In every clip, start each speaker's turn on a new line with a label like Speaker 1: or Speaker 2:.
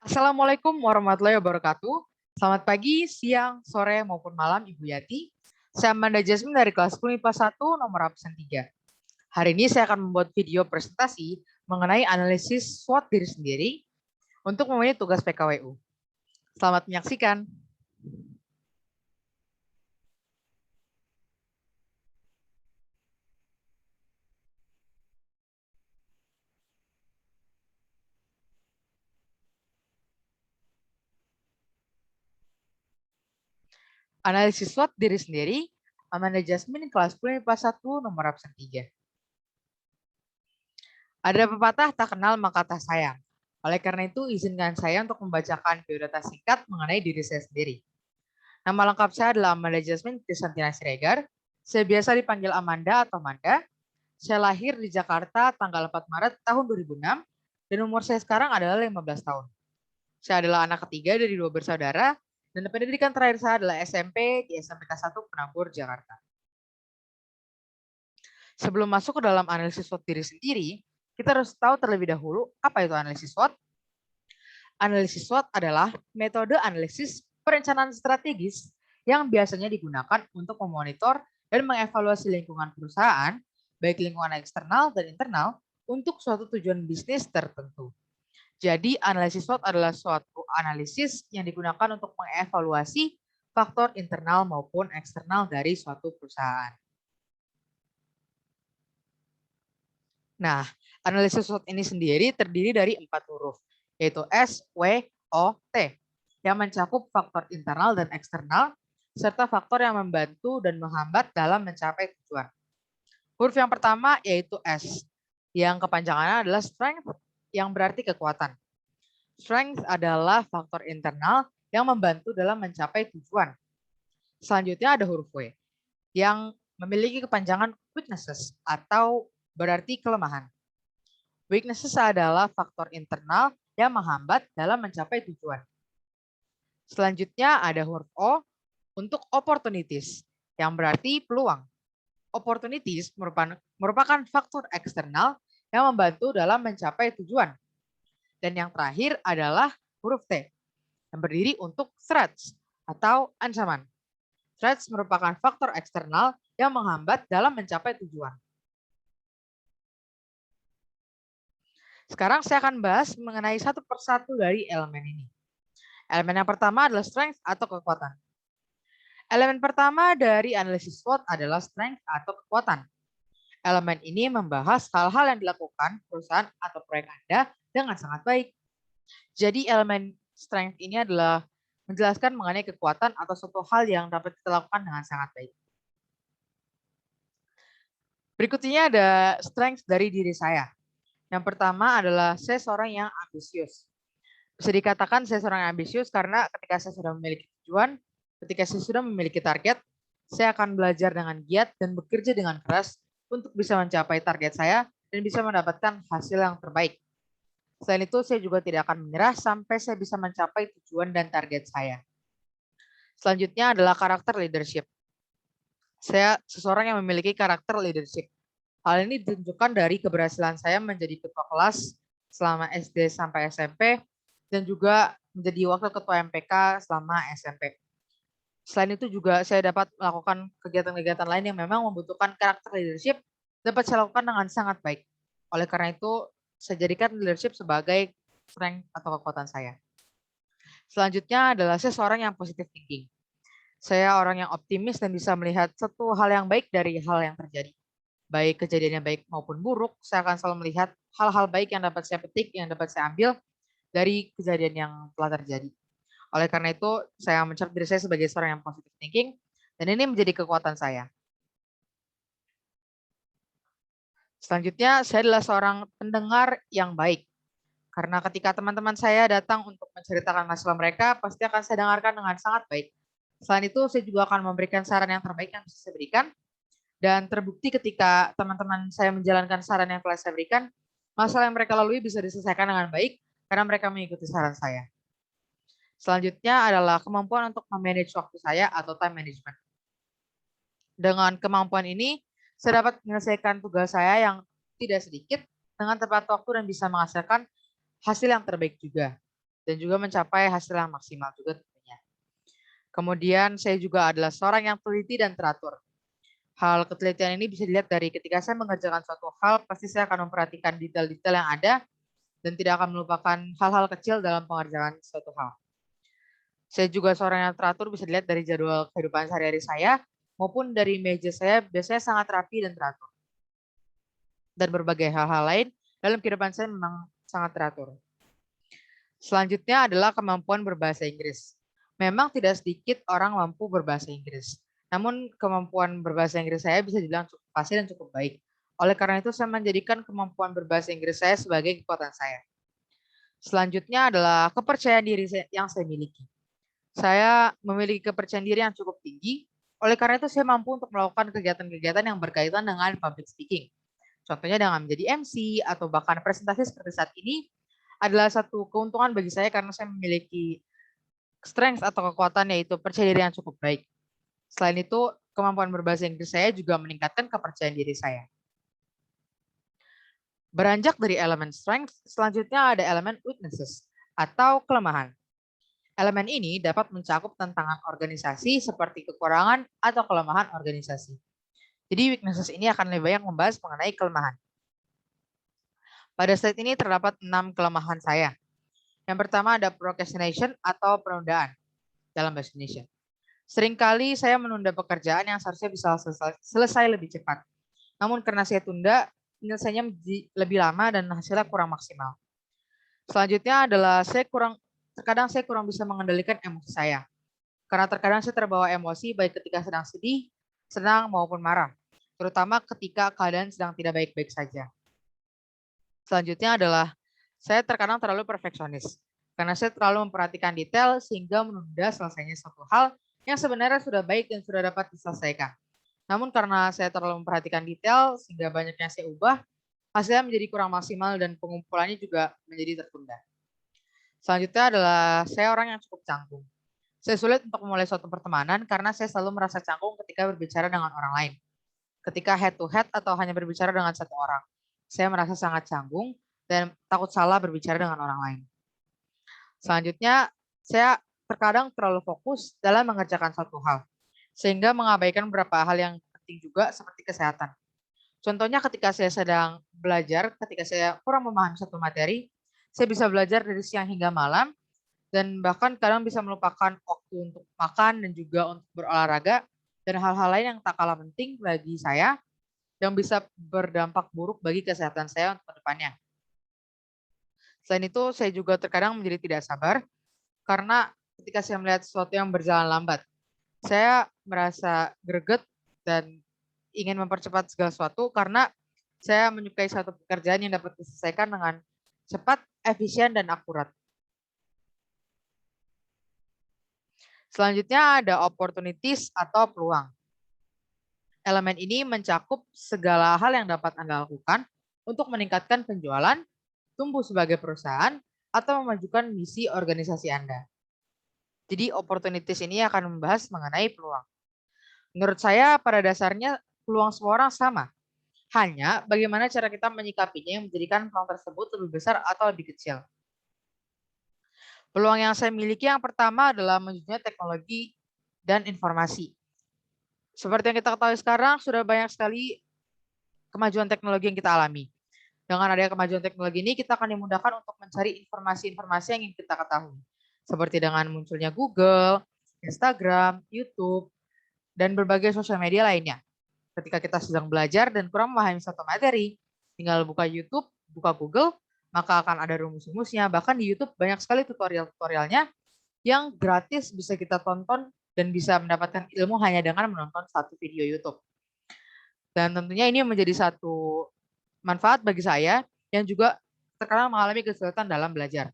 Speaker 1: Assalamualaikum warahmatullahi wabarakatuh. Selamat pagi, siang, sore, maupun malam Ibu Yati. Saya Amanda Jasmine dari kelas 10 IPA 1 nomor absen 3. Hari ini saya akan membuat video presentasi mengenai analisis SWOT diri sendiri untuk memenuhi tugas PKWU. Selamat menyaksikan. Analisis SWOT diri sendiri, Amanda Jasmine kelas 10 IPA 1 nomor absen 3. Ada pepatah tak kenal maka tak sayang. Oleh karena itu, izinkan saya untuk membacakan biodata singkat mengenai diri saya sendiri. Nama lengkap saya adalah Amanda Jasmine Krisantina Siregar. Saya biasa dipanggil Amanda atau Manda. Saya lahir di Jakarta tanggal 4 Maret tahun 2006 dan umur saya sekarang adalah 15 tahun. Saya adalah anak ketiga dari 2 bersaudara dan pendidikan terakhir saya adalah SMP di SMPK 1 Penambur, Jakarta. Sebelum masuk ke dalam analisis SWOT diri sendiri, kita harus tahu terlebih dahulu apa itu analisis SWOT. Analisis SWOT adalah metode analisis perencanaan strategis yang biasanya digunakan untuk memonitor dan mengevaluasi lingkungan perusahaan, baik lingkungan eksternal dan internal, untuk suatu tujuan bisnis tertentu. Jadi, analisis SWOT adalah suatu analisis yang digunakan untuk mengevaluasi faktor internal maupun eksternal dari suatu perusahaan. Nah, analisis SWOT ini sendiri terdiri dari 4 huruf, yaitu S, W, O, T, yang mencakup faktor internal dan eksternal, serta faktor yang membantu dan menghambat dalam mencapai tujuan. Huruf yang pertama yaitu S, yang kepanjangannya adalah strength, yang berarti kekuatan. Strength adalah faktor internal yang membantu dalam mencapai tujuan. Selanjutnya ada huruf W, yang memiliki kepanjangan weaknesses atau berarti kelemahan. Weaknesses adalah faktor internal yang menghambat dalam mencapai tujuan. Selanjutnya ada huruf O untuk opportunities, yang berarti peluang. Opportunities merupakan faktor eksternal yang membantu dalam mencapai tujuan. Dan yang terakhir adalah huruf T, yang berdiri untuk threats atau ancaman. Threats merupakan faktor eksternal yang menghambat dalam mencapai tujuan. Sekarang saya akan bahas mengenai satu persatu dari elemen ini. Elemen yang pertama adalah strength atau kekuatan. Elemen pertama dari analisis SWOT adalah strength atau kekuatan. Elemen ini membahas hal-hal yang dilakukan perusahaan atau proyek Anda dengan sangat baik. Jadi elemen strength ini adalah menjelaskan mengenai kekuatan atau suatu hal yang dapat kita lakukan dengan sangat baik. Berikutnya ada strength dari diri saya. Yang pertama adalah saya seorang yang ambisius. Bisa dikatakan saya seorang yang ambisius karena ketika saya sudah memiliki tujuan, ketika saya sudah memiliki target, saya akan belajar dengan giat dan bekerja dengan keras untuk bisa mencapai target saya dan bisa mendapatkan hasil yang terbaik. Selain itu, saya juga tidak akan menyerah sampai saya bisa mencapai tujuan dan target saya. Selanjutnya adalah karakter leadership. Saya seseorang yang memiliki karakter leadership. Hal ini ditunjukkan dari keberhasilan saya menjadi ketua kelas selama SD sampai SMP dan juga menjadi wakil ketua MPK selama SMP. Selain itu juga saya dapat melakukan kegiatan-kegiatan lain yang memang membutuhkan karakter leadership dapat saya lakukan dengan sangat baik. Oleh karena itu, saya jadikan leadership sebagai strength atau kekuatan saya. Selanjutnya adalah saya seorang yang positive thinking. Saya orang yang optimis dan bisa melihat satu hal yang baik dari hal yang terjadi. Baik kejadian yang baik maupun buruk, saya akan selalu melihat hal-hal baik yang dapat saya petik, yang dapat saya ambil dari kejadian yang telah terjadi. Oleh karena itu, saya mencap diri saya sebagai seorang yang positive thinking, dan ini menjadi kekuatan saya. Selanjutnya, saya adalah seorang pendengar yang baik. Karena ketika teman-teman saya datang untuk menceritakan masalah mereka, pasti akan saya dengarkan dengan sangat baik. Selain itu, saya juga akan memberikan saran yang terbaik yang bisa saya berikan. Dan terbukti ketika teman-teman saya menjalankan saran yang telah saya berikan, masalah yang mereka lalui bisa diselesaikan dengan baik karena mereka mengikuti saran saya. Selanjutnya adalah kemampuan untuk memanage waktu saya atau time management. Dengan kemampuan ini, saya dapat menyelesaikan tugas saya yang tidak sedikit dengan tepat waktu dan bisa menghasilkan hasil yang terbaik juga. dan juga mencapai hasil yang maksimal juga tentunya. Kemudian saya juga adalah seorang yang teliti dan teratur. Hal ketelitian ini bisa dilihat dari ketika saya mengerjakan suatu hal, pasti saya akan memperhatikan detail-detail yang ada dan tidak akan melupakan hal-hal kecil dalam pengerjaan suatu hal. Saya juga seorang yang teratur bisa dilihat dari jadwal kehidupan sehari-hari saya maupun dari meja saya biasanya sangat rapi dan teratur. Dan berbagai hal-hal lain dalam kehidupan saya memang sangat teratur. Selanjutnya adalah kemampuan berbahasa Inggris. Memang tidak sedikit orang mampu berbahasa Inggris. Namun kemampuan berbahasa Inggris saya bisa dibilang cukup fasih dan cukup baik. Oleh karena itu saya menjadikan kemampuan berbahasa Inggris saya sebagai kekuatan saya. Selanjutnya adalah kepercayaan diri yang saya miliki. Saya memiliki kepercayaan diri yang cukup tinggi. Oleh karena itu saya mampu untuk melakukan kegiatan-kegiatan yang berkaitan dengan public speaking. Contohnya dengan menjadi MC atau bahkan presentasi seperti saat ini adalah satu keuntungan bagi saya karena saya memiliki strength atau kekuatan yaitu percaya diri yang cukup baik. Selain itu, kemampuan berbahasa Inggris saya juga meningkatkan kepercayaan diri saya. Beranjak dari elemen strength, selanjutnya ada elemen weaknesses atau kelemahan. Elemen ini dapat mencakup tantangan organisasi seperti kekurangan atau kelemahan organisasi. Jadi weaknesses ini akan lebih banyak membahas mengenai kelemahan. Pada slide ini terdapat 6 kelemahan saya. Yang pertama ada procrastination atau penundaan dalam bahasa Indonesia. Seringkali saya menunda pekerjaan yang seharusnya bisa selesai lebih cepat. Namun karena saya tunda, penyelesaiannya lebih lama dan hasilnya kurang maksimal. Selanjutnya adalah terkadang saya kurang bisa mengendalikan emosi saya. Karena terkadang saya terbawa emosi baik ketika sedang sedih, senang maupun marah. Terutama ketika keadaan sedang tidak baik-baik saja. Selanjutnya adalah saya terkadang terlalu perfeksionis. Karena saya terlalu memperhatikan detail sehingga menunda selesainya suatu hal yang sebenarnya sudah baik dan sudah dapat diselesaikan. Namun karena saya terlalu memperhatikan detail sehingga banyak yang saya ubah, hasilnya menjadi kurang maksimal dan pengumpulannya juga menjadi tertunda. Selanjutnya adalah saya orang yang cukup canggung. Saya sulit untuk memulai suatu pertemanan karena saya selalu merasa canggung ketika berbicara dengan orang lain. Ketika head to head atau hanya berbicara dengan satu orang, saya merasa sangat canggung dan takut salah berbicara dengan orang lain. Selanjutnya, saya terkadang terlalu fokus dalam mengerjakan suatu hal, sehingga mengabaikan beberapa hal yang penting juga seperti kesehatan. Contohnya ketika saya sedang belajar, ketika saya kurang memahami satu materi, saya bisa belajar dari siang hingga malam, dan bahkan kadang bisa melupakan waktu untuk makan dan juga untuk berolahraga, dan hal-hal lain yang tak kalah penting bagi saya, yang bisa berdampak buruk bagi kesehatan saya untuk kedepannya. Selain itu, saya juga terkadang menjadi tidak sabar, karena ketika saya melihat sesuatu yang berjalan lambat, saya merasa greget dan ingin mempercepat segala sesuatu karena saya menyukai suatu pekerjaan yang dapat diselesaikan dengan cepat, efisien, dan akurat. Selanjutnya ada opportunities atau peluang. Elemen ini mencakup segala hal yang dapat Anda lakukan untuk meningkatkan penjualan, tumbuh sebagai perusahaan, atau memajukan misi organisasi Anda. Jadi opportunities ini akan membahas mengenai peluang. Menurut saya pada dasarnya peluang semua orang sama. Hanya bagaimana cara kita menyikapinya yang menjadikan peluang tersebut lebih besar atau lebih kecil. Peluang yang saya miliki yang pertama adalah majunya teknologi dan informasi. Seperti yang kita ketahui sekarang, sudah banyak sekali kemajuan teknologi yang kita alami. Dengan adanya kemajuan teknologi ini, kita akan dimudahkan untuk mencari informasi-informasi yang ingin kita ketahui. Seperti dengan munculnya Google, Instagram, YouTube, dan berbagai sosial media lainnya. Ketika kita sedang belajar dan kurang memahami satu materi, tinggal buka YouTube, buka Google, maka akan ada rumus-rumusnya. Bahkan di YouTube banyak sekali tutorial-tutorialnya yang gratis bisa kita tonton dan bisa mendapatkan ilmu hanya dengan menonton satu video YouTube. Dan tentunya ini menjadi satu manfaat bagi saya yang juga terkadang mengalami kesulitan dalam belajar.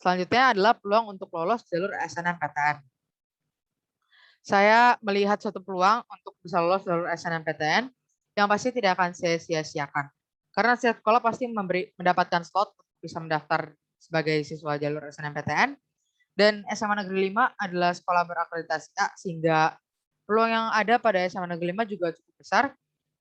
Speaker 1: Selanjutnya adalah peluang untuk lolos jalur SNMPTN. Saya melihat suatu peluang untuk bisa lolos jalur SNMPTN yang pasti tidak akan saya sia-siakan. Karena setiap sekolah pasti mendapatkan slot untuk bisa mendaftar sebagai siswa jalur SNMPTN. Dan SMA Negeri 5 adalah sekolah berakreditasi A, sehingga peluang yang ada pada SMA Negeri 5 juga cukup besar,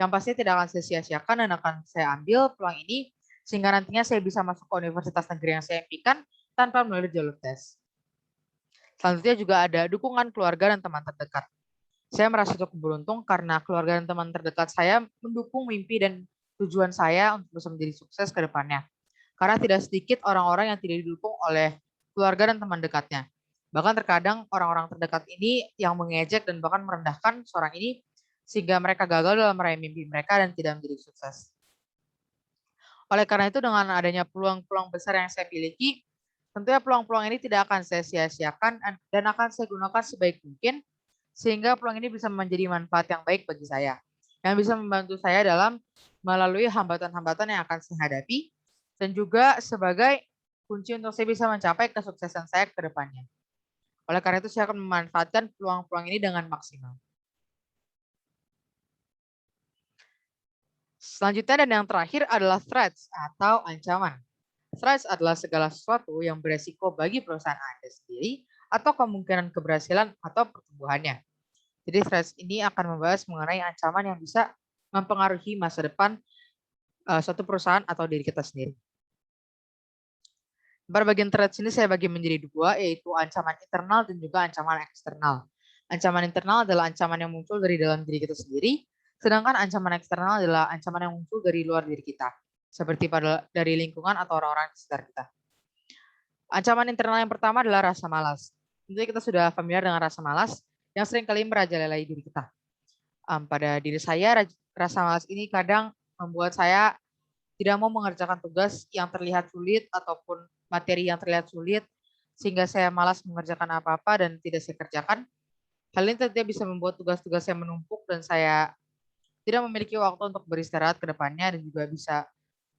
Speaker 1: yang pasti tidak akan saya sia-siakan dan akan saya ambil peluang ini, sehingga nantinya saya bisa masuk ke universitas negeri yang saya impikan, tanpa melalui jalur tes. Selanjutnya juga ada dukungan keluarga dan teman terdekat. Saya merasa cukup beruntung karena keluarga dan teman terdekat saya mendukung mimpi dan tujuan saya untuk bisa menjadi sukses ke depannya. Karena tidak sedikit orang-orang yang tidak didukung oleh keluarga dan teman dekatnya. Bahkan terkadang orang-orang terdekat ini yang mengejek dan bahkan merendahkan seorang ini sehingga mereka gagal dalam meraih mimpi mereka dan tidak menjadi sukses. Oleh karena itu dengan adanya peluang-peluang besar yang saya miliki, tentunya peluang-peluang ini tidak akan saya sia-siakan dan akan saya gunakan sebaik mungkin sehingga peluang ini bisa menjadi manfaat yang baik bagi saya. Yang bisa membantu saya dalam melalui hambatan-hambatan yang akan saya hadapi dan juga sebagai kunci untuk saya bisa mencapai kesuksesan saya ke depannya. Oleh karena itu saya akan memanfaatkan peluang-peluang ini dengan maksimal. Selanjutnya dan yang terakhir adalah threats atau ancaman. Threats adalah segala sesuatu yang beresiko bagi perusahaan Anda sendiri atau kemungkinan keberhasilan atau pertumbuhannya. Jadi threats ini akan membahas mengenai ancaman yang bisa mempengaruhi masa depan suatu perusahaan atau diri kita sendiri. Bagian threats ini saya bagi menjadi dua, yaitu ancaman internal dan juga ancaman eksternal. Ancaman internal adalah ancaman yang muncul dari dalam diri kita sendiri, sedangkan ancaman eksternal adalah ancaman yang muncul dari luar diri kita, seperti dari lingkungan atau orang-orang di sekitar kita. Ancaman internal yang pertama adalah rasa malas. Tentunya kita sudah familiar dengan rasa malas yang seringkali merajalela diri kita. Pada diri saya, rasa malas ini kadang membuat saya tidak mau mengerjakan tugas yang terlihat sulit ataupun materi yang terlihat sulit, sehingga saya malas mengerjakan apa-apa dan tidak saya kerjakan. Hal ini tentunya bisa membuat tugas-tugas saya menumpuk dan saya tidak memiliki waktu untuk beristirahat ke depannya dan juga bisa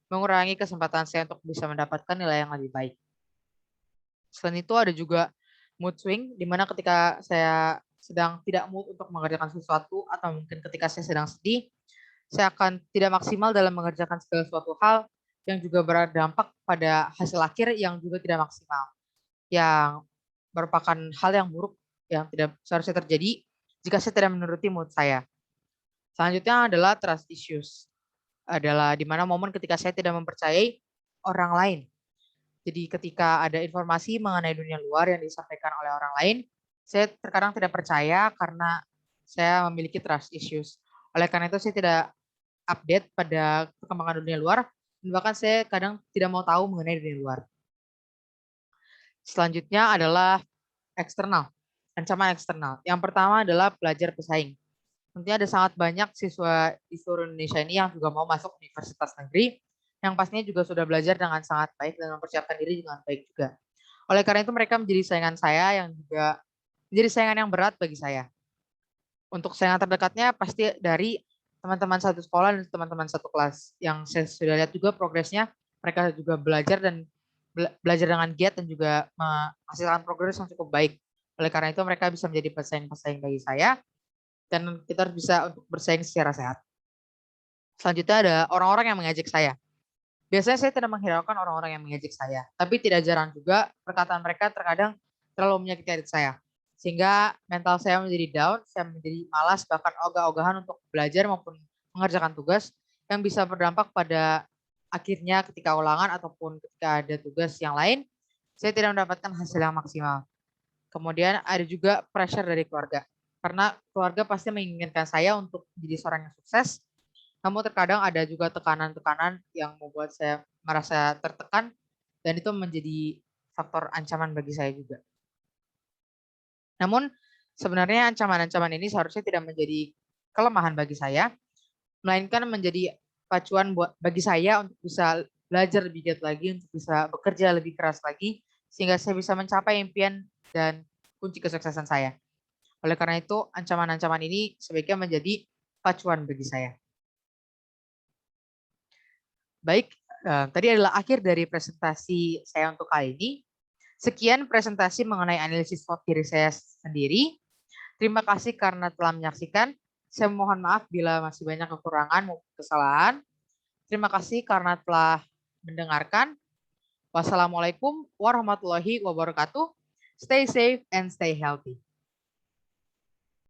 Speaker 1: mengurangi kesempatan saya untuk bisa mendapatkan nilai yang lebih baik. Selain itu ada juga mood swing, di mana ketika saya sedang tidak mood untuk mengerjakan sesuatu atau mungkin ketika saya sedang sedih, saya akan tidak maksimal dalam mengerjakan segala suatu hal yang juga berdampak pada hasil akhir yang juga tidak maksimal, yang merupakan hal yang buruk yang tidak seharusnya terjadi jika saya tidak menuruti mood saya. Selanjutnya adalah trust issues, adalah di mana momen ketika saya tidak mempercayai orang lain. Jadi ketika ada informasi mengenai dunia luar yang disampaikan oleh orang lain, saya terkadang tidak percaya karena saya memiliki trust issues. Oleh karena itu saya tidak update pada perkembangan dunia luar, dan bahkan saya kadang tidak mau tahu mengenai dunia luar. Selanjutnya adalah eksternal, ancaman eksternal. Yang pertama adalah belajar pesaing. Tentunya ada sangat banyak siswa di seluruh Indonesia ini yang juga mau masuk universitas negeri, yang pastinya juga sudah belajar dengan sangat baik dan mempersiapkan diri dengan baik juga. Oleh karena itu mereka menjadi saingan saya yang juga menjadi saingan yang berat bagi saya. Untuk saingan terdekatnya pasti dari teman-teman satu sekolah dan teman-teman satu kelas. Yang saya sudah lihat juga progresnya, mereka juga belajar dan belajar dengan giat dan juga menghasilkan progres yang cukup baik. Oleh karena itu mereka bisa menjadi pesaing-pesaing bagi saya dan kita harus bisa untuk bersaing secara sehat. Selanjutnya ada orang-orang yang mengejek saya. Biasanya saya tidak menghiraukan orang-orang yang mengejek saya, tapi tidak jarang juga perkataan mereka terkadang terlalu menyakiti hati saya. Sehingga mental saya menjadi down, saya menjadi malas bahkan ogah-ogahan untuk belajar maupun mengerjakan tugas yang bisa berdampak pada akhirnya ketika ulangan ataupun ketika ada tugas yang lain, saya tidak mendapatkan hasil yang maksimal. Kemudian ada juga pressure dari keluarga. Karena keluarga pasti menginginkan saya untuk menjadi seorang yang sukses, namun terkadang ada juga tekanan-tekanan yang membuat saya merasa tertekan dan itu menjadi faktor ancaman bagi saya juga. Namun sebenarnya ancaman-ancaman ini seharusnya tidak menjadi kelemahan bagi saya, melainkan menjadi pacuan bagi saya untuk bisa belajar lebih giat lagi, untuk bisa bekerja lebih keras lagi, sehingga saya bisa mencapai impian dan kunci kesuksesan saya. Oleh karena itu, ancaman-ancaman ini sebaiknya menjadi pacuan bagi saya. Baik, tadi adalah akhir dari presentasi saya untuk kali ini. Sekian presentasi mengenai analisis SWOT diri saya sendiri. Terima kasih karena telah menyaksikan. Saya mohon maaf bila masih banyak kekurangan maupun kesalahan. Terima kasih karena telah mendengarkan. Wassalamualaikum warahmatullahi wabarakatuh. Stay safe and stay healthy.